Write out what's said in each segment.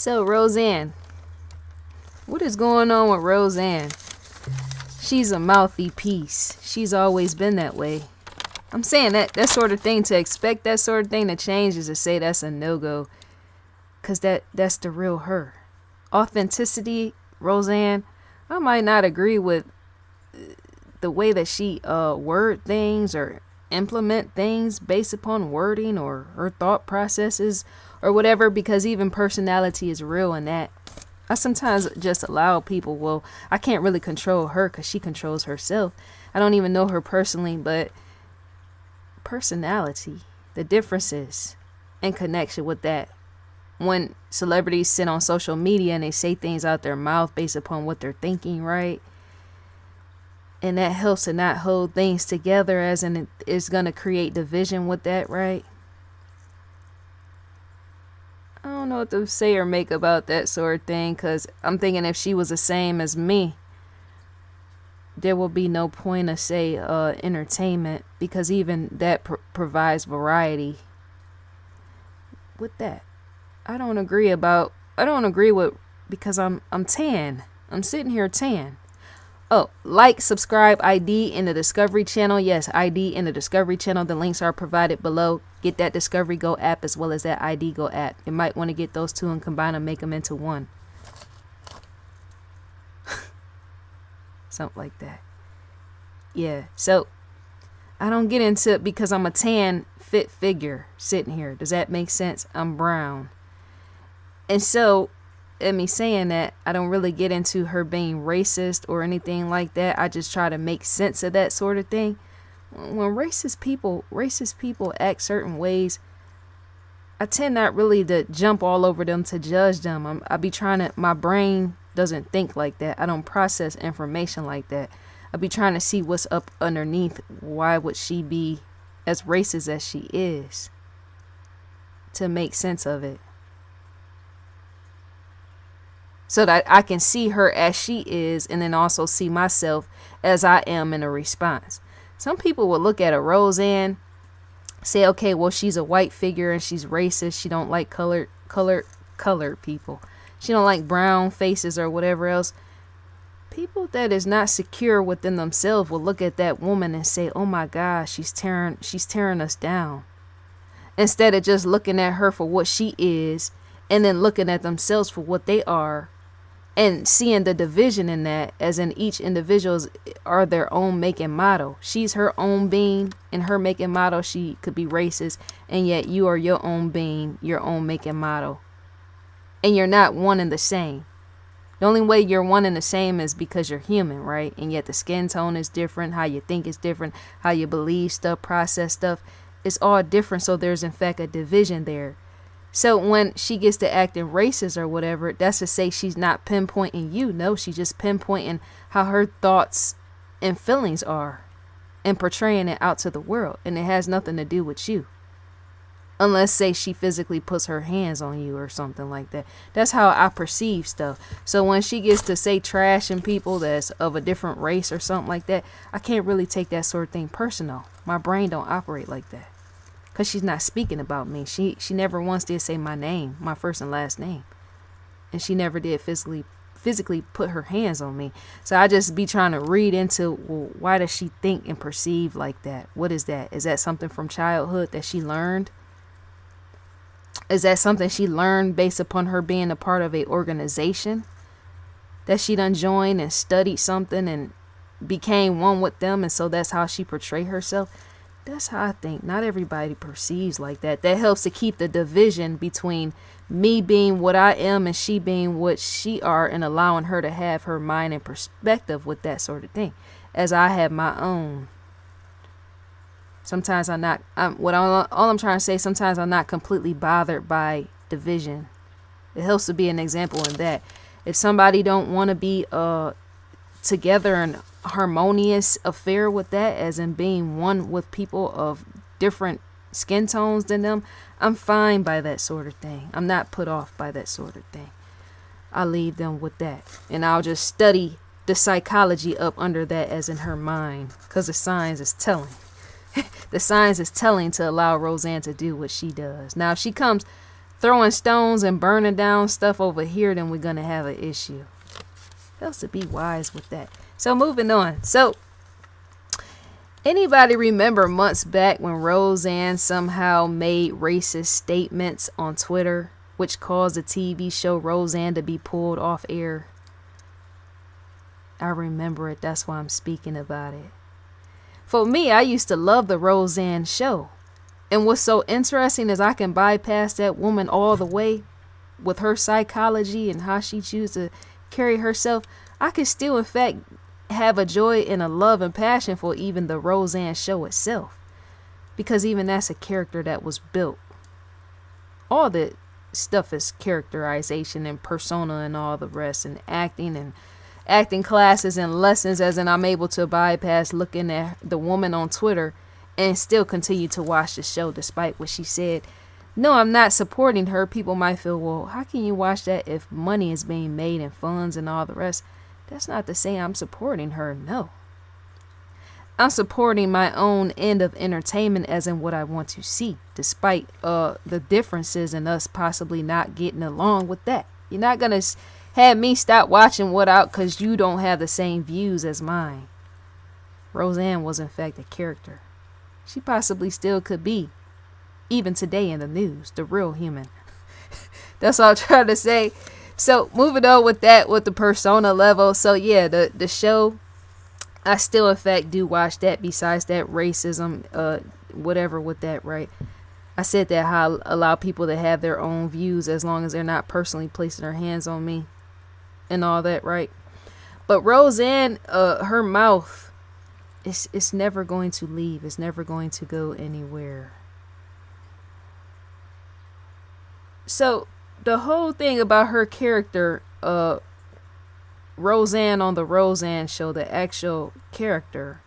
So, Roseanne, what is going on with Roseanne? She's a mouthy piece. She's always been that way. I'm saying that sort of thing, to expect that sort of thing to change is to say that's a no-go. Because that's the real her. Authenticity, Roseanne, I might not agree with the way that she word things or implement things based upon wording or her thought processes or whatever, because even personality is real in that. I sometimes just allow people, well, I can't really control her because she controls herself. I don't even know her personally, but personality, the differences in connection with that. When celebrities sit on social media and they say things out their mouth based upon what they're thinking, right? And that helps to not hold things together, as in it's going to create division with that, right? I don't know what to say or make about that sort of thing, because I'm thinking if she was the same as me, there will be no point of, say, entertainment, because even that provides variety with that. I don't agree with, because I'm tan. I'm sitting here tan. Oh, like, subscribe, ID in the Discovery Channel. Yes, ID in the Discovery Channel. The links are provided below. Get that Discovery Go app as well as that ID Go app. You might want to get those two and combine them, make them into one. Something like that. Yeah, so I don't get into it because I'm a tan, fit figure sitting here. Does that make sense? I'm brown. And so, in me saying that, I don't really get into her being racist or anything like that. I just try to make sense of that sort of thing. When racist people act certain ways, I tend not really to jump all over them to judge them. My brain doesn't think like that. I don't process information like that. I be trying to see what's up underneath. Why would she be as racist as she is? To make sense of it. So that I can see her as she is, and then also see myself as I am in a response. Some people will look at a Roseanne, say, okay, well, she's a white figure and she's racist. She don't like colored people. She don't like brown faces or whatever else. People that is not secure within themselves will look at that woman and say, oh my gosh, she's tearing us down. Instead of just looking at her for what she is, and then looking at themselves for what they are, and seeing the division in that, as in each individuals are their own make and model. She's her own being, and her make and model, she could be racist, and yet you are your own being, your own make and model. And you're not one and the same. The only way you're one and the same is because you're human, right? And yet the skin tone is different, how you think is different, how you believe stuff, process stuff. It's all different, so there's in fact a division there. So when she gets to acting racist or whatever, that's to say she's not pinpointing you. No, she's just pinpointing how her thoughts and feelings are and portraying it out to the world. And it has nothing to do with you. Unless, say, she physically puts her hands on you or something like that. That's how I perceive stuff. So when she gets to say trashing people that's of a different race or something like that, I can't really take that sort of thing personal. My brain don't operate like that. Because she's not speaking about me. She never once did say my name, my first and last name. And she never did physically put her hands on me. So I just be trying to read into, well, why does she think and perceive like that? What is that? Is that something from childhood that she learned? Is that something she learned based upon her being a part of a organization that she done joined and studied something and became one with them, and so that's how she portray herself? That's how I think. Not everybody perceives like that. That helps to keep the division between me being what I am and she being what she are, and allowing her to have her mind and perspective with that sort of thing, as I have my own. Sometimes all I'm trying to say, sometimes I'm not completely bothered by division. It helps to be an example in that. If somebody don't want to be together and harmonious affair with that, as in being one with people of different skin tones than them, I'm fine by that sort of thing. I'm not put off by that sort of thing. I'll leave them with that, and I'll just study the psychology up under that, as in her mind, because the signs is telling. The signs is telling to allow Roseanne to do what she does. Now, if she comes throwing stones and burning down stuff over here, then we're going to have an issue. Else to be wise with that. So moving on. So anybody remember months back when Roseanne somehow made racist statements on Twitter, which caused the TV show Roseanne to be pulled off air? I remember it. That's why I'm speaking about it. For me, I used to love the Roseanne show. And what's so interesting is I can bypass that woman all the way with her psychology and how she chooses to carry herself. I can still, in fact, have a joy and a love and passion for even the Roseanne show itself. Because even that's a character that was built. All the stuff is characterization and persona and all the rest, and acting classes and lessons, as in I'm able to bypass looking at the woman on Twitter and still continue to watch the show despite what she said. No, I'm not supporting her. People might feel, well, how can you watch that if money is being made and funds and all the rest? That's not to say I'm supporting her. No. I'm supporting my own end of entertainment, as in what I want to see, despite the differences in us possibly not getting along with that. You're not going to have me stop watching because you don't have the same views as mine. Roseanne was in fact a character. She possibly still could be, even today in the news, the real human. That's all I'm trying to say. So moving on with that, with the persona level. So yeah, the show, I still in fact do watch that. Besides that racism, whatever with that, right? I said that how I allow people to have their own views as long as they're not personally placing their hands on me and all that, right? But Roseanne, her mouth, it's never going to leave. It's never going to go anywhere. So the whole thing about her character, Roseanne on the Roseanne show, the actual character,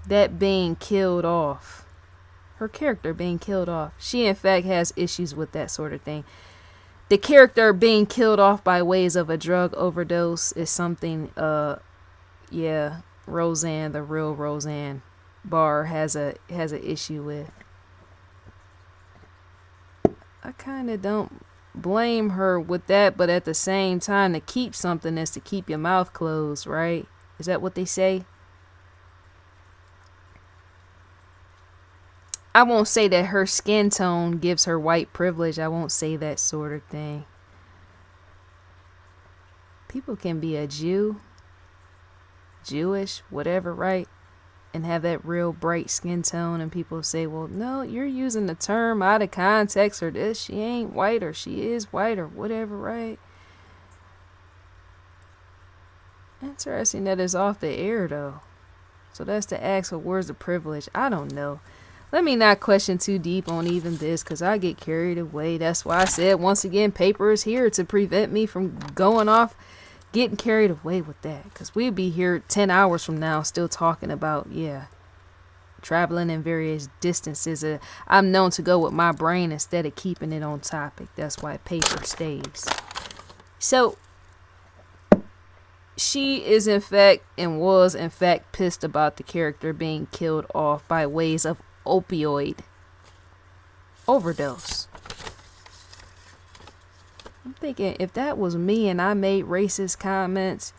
that being killed off, her character being killed off, she in fact has issues with that sort of thing. The character being killed off by ways of a drug overdose is something, Roseanne, the real Roseanne Barr has a issue with. I kind of don't blame her with that, but at the same time, to keep something is to keep your mouth closed, right? Is that what they say? I won't say that her skin tone gives her white privilege. I won't say that sort of thing. People can be a Jew, Jewish, whatever, right? And have that real bright skin tone, and people say, well, no, you're using the term out of context, or this, she ain't white, or she is white, or whatever, right? Interesting that it's off the air, though. So that's to ask for words of privilege. I don't know. Let me not question too deep on even this, because I get carried away. That's why I said, once again, paper is here to prevent me from going off, getting carried away with that. Because we'd be here 10 hours from now still talking about, traveling in various distances. I'm known to go with my brain instead of keeping it on topic. That's why paper stays. So she is in fact and was in fact pissed about the character being killed off by ways of opioid overdose. I'm thinking, if that was me and I made racist comments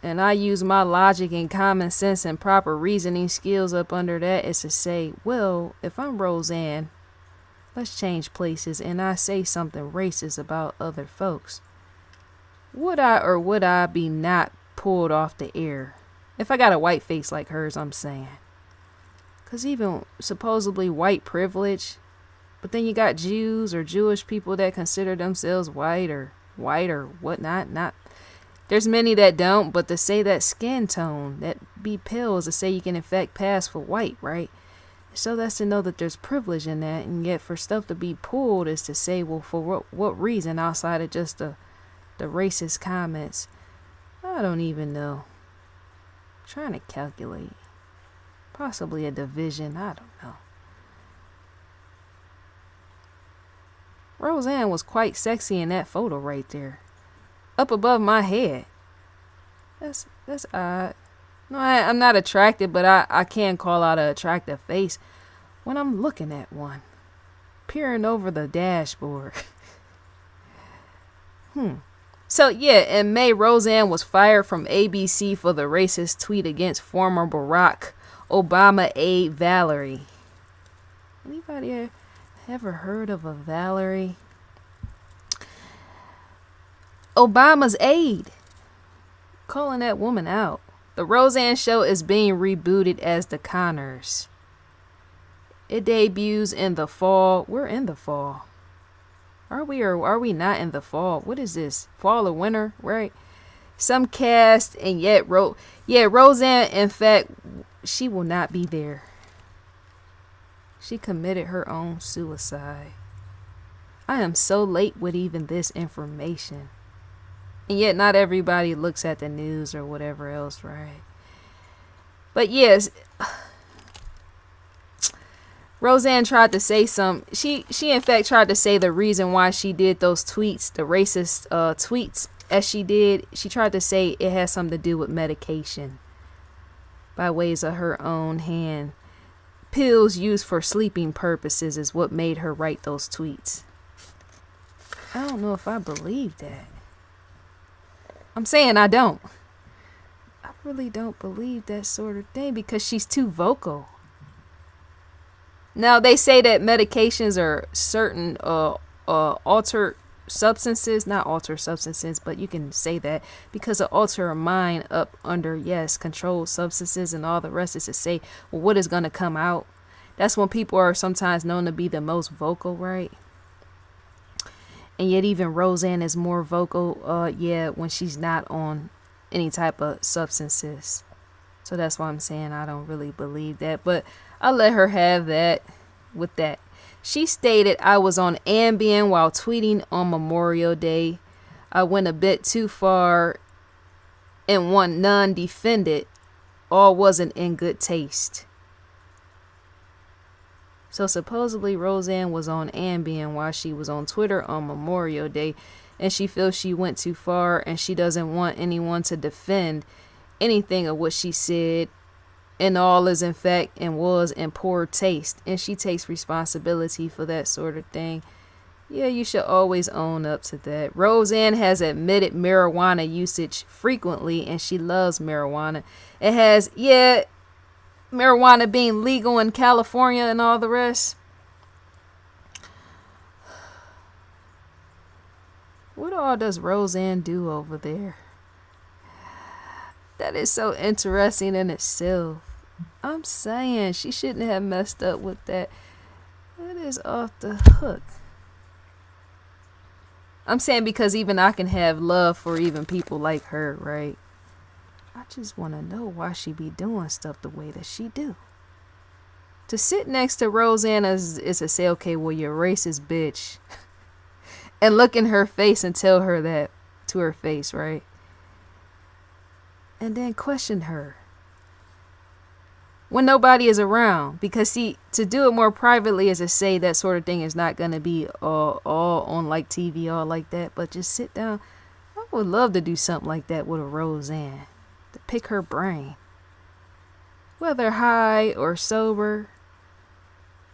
and I use my logic and common sense and proper reasoning skills up under that, is to say, well, if I'm Roseanne, let's change places, and I say something racist about other folks, would I or would I be not pulled off the air? If I got a white face like hers, I'm saying. Because even supposedly white privilege, but then you got Jews or Jewish people that consider themselves white or whatnot. There's many that don't, but to say that skin tone, that be pale, is to say you can in fact pass for white, right? So that's to know that there's privilege in that, and yet for stuff to be pulled is to say, well, for what reason outside of just the racist comments? I don't even know. I'm trying to calculate. Possibly a division, I don't know. Roseanne was quite sexy in that photo right there. Up above my head. That's odd. No, I'm not attracted, but I can call out an attractive face when I'm looking at one. peering over the dashboard. So yeah, in May, Roseanne was fired from ABC for the racist tweet against former Barack Obama aide Valerie. Anybody ever heard of a Valerie? Obama's aide. Calling that woman out. The Roseanne show is being rebooted as The Conners. It debuts in the fall. We're in the fall. Are we or are we not in the fall? What is this? Fall or winter, right? Some cast and yet Roseanne, in fact, she will not be there. She committed her own suicide. I am so late with even this information. And yet not everybody looks at the news or whatever else, right? But yes, Roseanne tried to say she in fact tried to say the reason why she did those tweets, the racist tweets as she did. She tried to say it has something to do with medication by ways of her own hand. Pills used for sleeping purposes is what made her write those tweets. I don't know if I believe that. I'm saying I don't. I really don't believe that sort of thing because she's too vocal. Now, they say that medications are certain altered substances, not altered substances, but you can say that because of alter a mind up under, yes, controlled substances and all the rest is to say, well, what is going to come out? That's when people are sometimes known to be the most vocal, right? And yet even Roseanne is more vocal, when she's not on any type of substances. So that's why I'm saying I don't really believe that. But I'll let her have that with that. She stated, I was on Ambien while tweeting on Memorial Day. I went a bit too far and want none defended. All wasn't in good taste. So supposedly Roseanne was on Ambien while she was on Twitter on Memorial Day, and she feels she went too far and she doesn't want anyone to defend anything of what she said, and all is in fact and was in poor taste, and she takes responsibility for that sort of thing. Yeah, you should always own up to that. Roseanne has admitted marijuana usage frequently, and she loves marijuana. It has, marijuana being legal in California and all the rest. What all does Roseanne do over there? That is so interesting in itself. I'm saying she shouldn't have messed up with that. That is off the hook. I'm saying because even I can have love for even people like her, right? I just want to know why she be doing stuff the way that she do. To sit next to Roseanne is to say, okay, well, you're a racist bitch. And look in her face and tell her that to her face, right? And then question her when nobody is around. Because see, to do it more privately is to say that sort of thing is not going to be all on like TV, all like that. But just sit down. I would love to do something like that with a Roseanne. To pick her brain. Whether high or sober.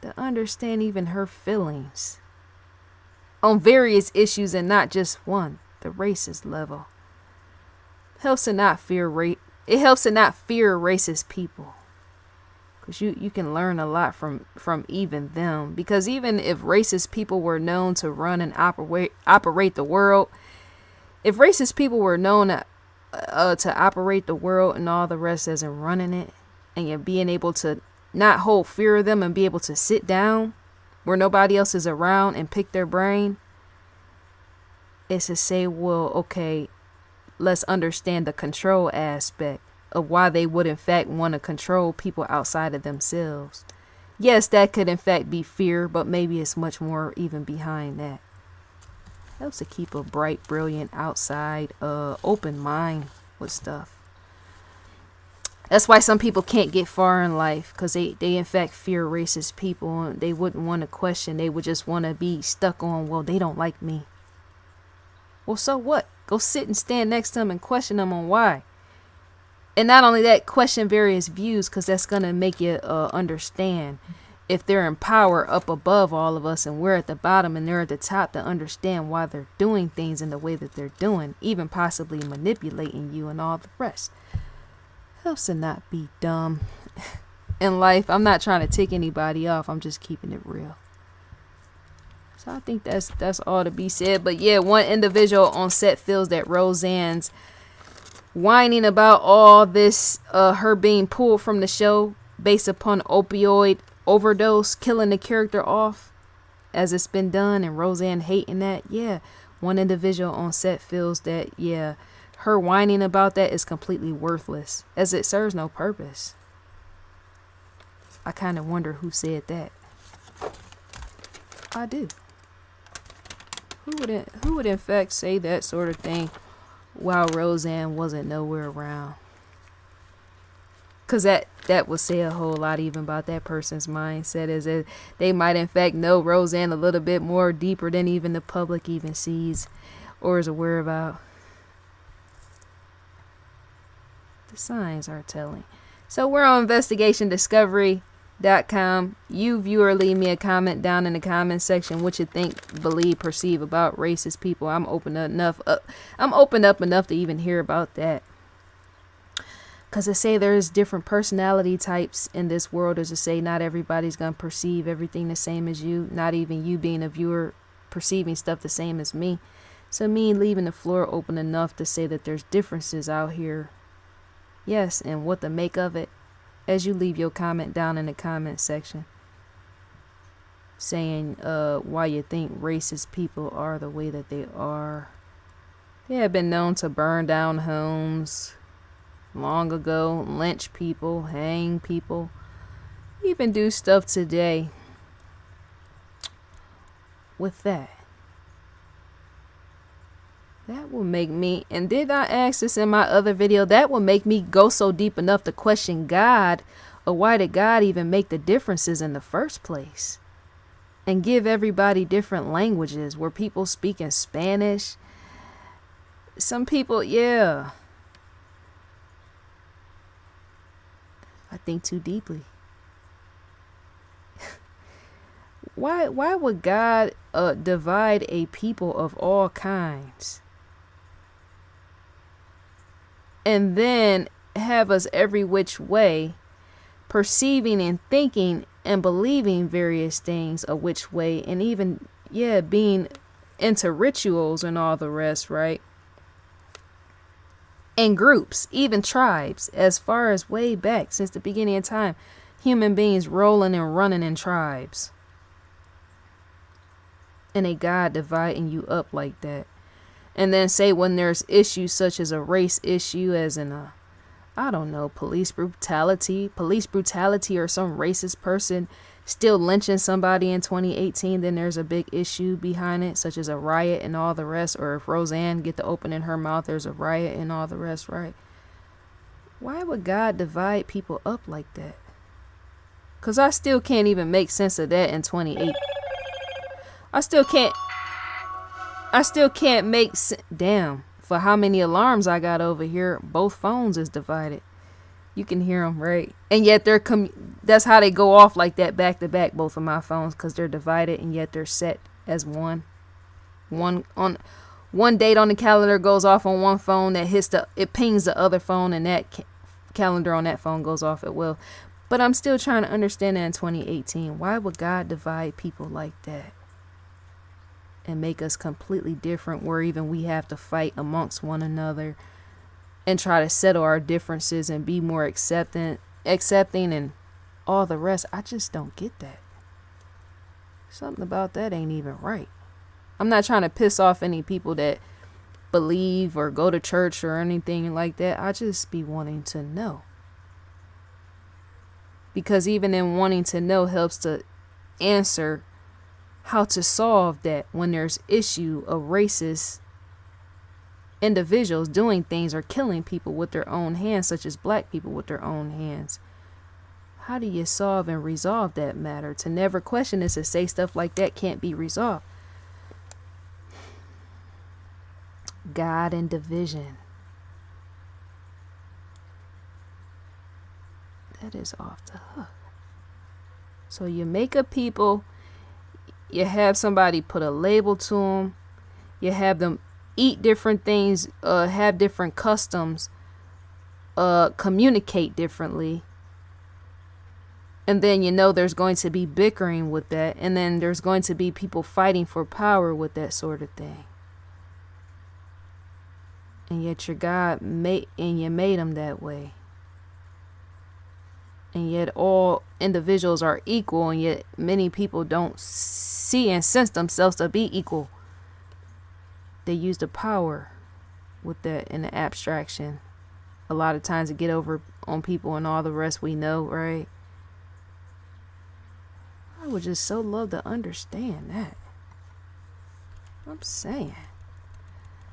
To understand even her feelings. On various issues and not just one. The racist level. It helps to not fear racist people. Because you can learn a lot from even them. Because even if racist people were known to run and operate the world, if racist people were known to operate the world and all the rest as in running it, and you're being able to not hold fear of them and be able to sit down where nobody else is around and pick their brain, it's to say, well, okay, let's understand the control aspect of why they would in fact want to control people outside of themselves. Yes, that could in fact be fear, but maybe it's much more even behind that. Helps to keep a bright, brilliant, outside, open mind with stuff. That's why some people can't get far in life, because they in fact fear racist people. And they wouldn't want to question. They would just want to be stuck on, well, they don't like me. Well, so what? Go sit and stand next to them and question them on why. And not only that, question various views, because that's going to make you understand if they're in power up above all of us and we're at the bottom and they're at the top, to understand why they're doing things in the way that they're doing, even possibly manipulating you and all the rest. Helps to not be dumb in life. I'm not trying to tick anybody off. I'm just keeping it real. So I think that's all to be said. But yeah, one individual on set feels that Roseanne's whining about all this, her being pulled from the show based upon opioid overdose, killing the character off as it's been done, and Roseanne hating that. Yeah, one individual on set feels that, yeah, her whining about that is completely worthless, as it serves no purpose. I kind of wonder who said that. I do. Who would in fact say that sort of thing while Roseanne wasn't nowhere around? Because that would say a whole lot even about that person's mindset, as if they might in fact know Roseanne a little bit more deeper than even the public even sees or is aware about. The signs are telling. So we're on investigationdiscovery.com. You viewer, leave me a comment down in the comment section what you think, believe, perceive about racist people. I'm open up enough to even hear about that. Because I say there's different personality types in this world. As I say, not everybody's going to perceive everything the same as you. Not even you being a viewer perceiving stuff the same as me. So me leaving the floor open enough to say that there's differences out here. Yes, and what to make of it, as you leave your comment down in the comment section. Saying why you think racist people are the way that they are. They have been known to burn down homes long ago, lynch people, hang people, even do stuff today with that. That will make me, and did I ask this in my other video, that will make me go so deep enough to question God, or why did God even make the differences in the first place? And give everybody different languages, where people speak in Spanish. Some people, yeah. I think too deeply. Why would God divide a people of all kinds and then have us every which way perceiving and thinking and believing various things a which way, and even being into rituals and all the rest, right? And groups, even tribes, as far as way back since the beginning of time, human beings rolling and running in tribes. And a God dividing you up like that. And then say when there's issues such as a race issue, as in police brutality or some racist person still lynching somebody in 2018, then there's a big issue behind it, such as a riot and all the rest. Or if Roseanne get to opening her mouth, there's a riot and all the rest, right? Why would God divide people up like that? Because I still can't even make sense of that in 2018. I still can't make damn, for how many alarms I got over here, both phones is divided. You can hear them, right? And yet that's how they go off like that, back to back, both of my phones, because they're divided and yet they're set as one date on the calendar goes off on one phone, that it pings the other phone, and that calendar on that phone goes off at will. But I'm still trying to understand that in 2018, why would God divide people like that and make us completely different, where even we have to fight amongst one another and try to settle our differences and be more accepting and all the rest? I just don't get that. Something about that ain't even right. I'm not trying to piss off any people that believe or go to church or anything like that. I just be wanting to know. Because even in wanting to know helps to answer how to solve that when there's issue of racist individuals doing things or killing people with their own hands, such as black people with their own hands. How do you solve and resolve that matter? To never question this and say stuff like that can't be resolved. God and division. That is off the hook. So you make up people, you have somebody put a label to them, you have them eat different things, have different customs, communicate differently. And then there's going to be bickering with that. And then there's going to be people fighting for power with that sort of thing. And yet your God made them that way. And yet all individuals are equal. And yet many people don't see and sense themselves to be equal. They use the power with that in the abstraction. A lot of times to get over on people and all the rest we know, right? I would just so love to understand that. I'm saying.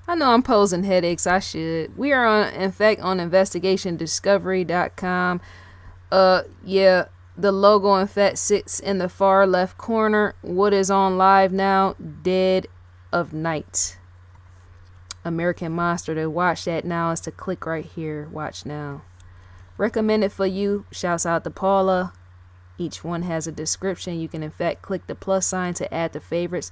I know I'm posing headaches. I should. We are in fact on investigationdiscovery.com. Yeah, the logo in fact sits in the far left corner. What is on live now? Dead of Night. American Monster. To watch that now is to click right here. Watch now. Recommended for you. Shouts out to Paula. Each one has a description. You can in fact click the plus sign to add to favorites.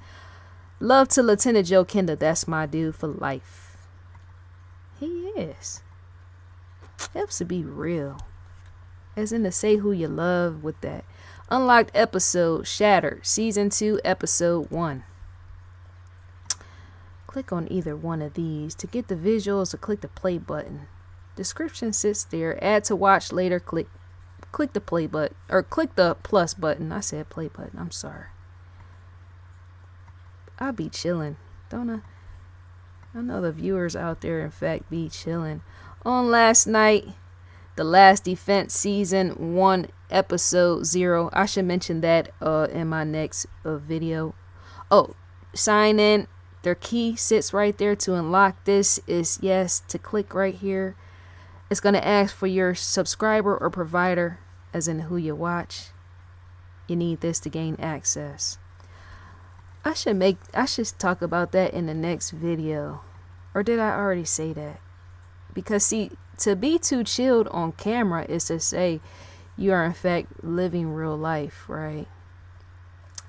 Love to Lieutenant Joe Kendall. That's my dude for life. He is. Helps to be real. As in to say who you love with that. Unlocked episode Shattered. Season 2 episode 1. Click on either one of these. To get the visuals or click the play button. Description sits there. Add to watch later. Click the play button. Or click the plus button. I said play button. I'm sorry. I be chilling, don't I? I know the viewers out there, in fact, be chilling. On last night, The Last Defense Season 1, Episode 0. I should mention that in my next video. Oh, sign in. Their key sits right there to unlock this is yes, to click right here. It's going to ask for your subscriber or provider, as in who you watch. You need this to gain access. I should talk about that in the next video. Or did I already say that? Because see, to be too chilled on camera is to say you are in fact living real life, right?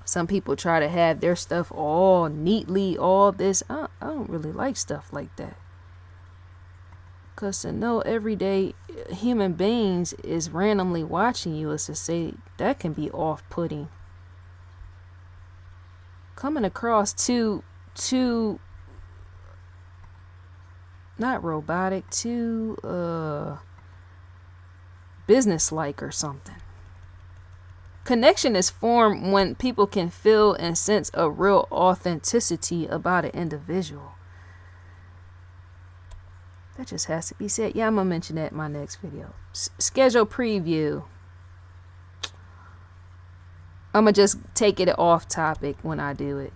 Some people try to have their stuff all neatly, all this. I don't really like stuff like that. Because to know everyday human beings is randomly watching you is to say that can be off-putting. Coming across too not robotic, too business-like or something. Connection is formed when people can feel and sense a real authenticity about an individual. That just has to be said. Yeah, I'm going to mention that in my next video. Schedule preview. I'm going to just take it off topic when I do it.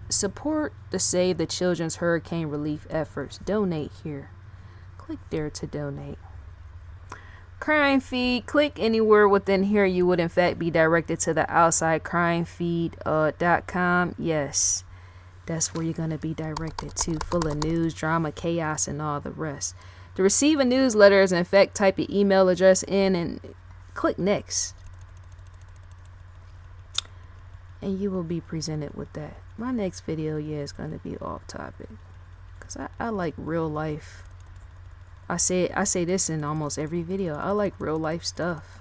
Support the Save the Children's hurricane relief efforts. Donate here. Click there to donate. Crime feed. Click anywhere within here. You would in fact be directed to the outsidecrimefeed.com. Yes. That's where you're going to be directed to. Full of news, drama, chaos, and all the rest. To receive a newsletter is in fact type your email address in and click next. And you will be presented with that. My next video, yeah, is going to be off topic. Because I like real life. I say this in almost every video. I like real life stuff.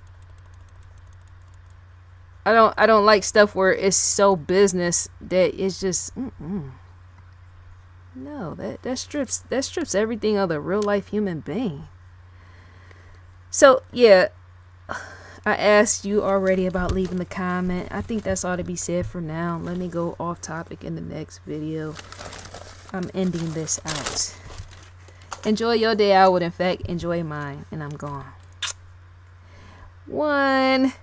I don't like stuff where it's so business that it's just no, that strips everything of the real life human being. So yeah, I asked you already about leaving the comment. I think that's all to be said for now. Let me go off topic in the next video. I'm ending this out. Enjoy your day. I would in fact enjoy mine, and I'm gone. 1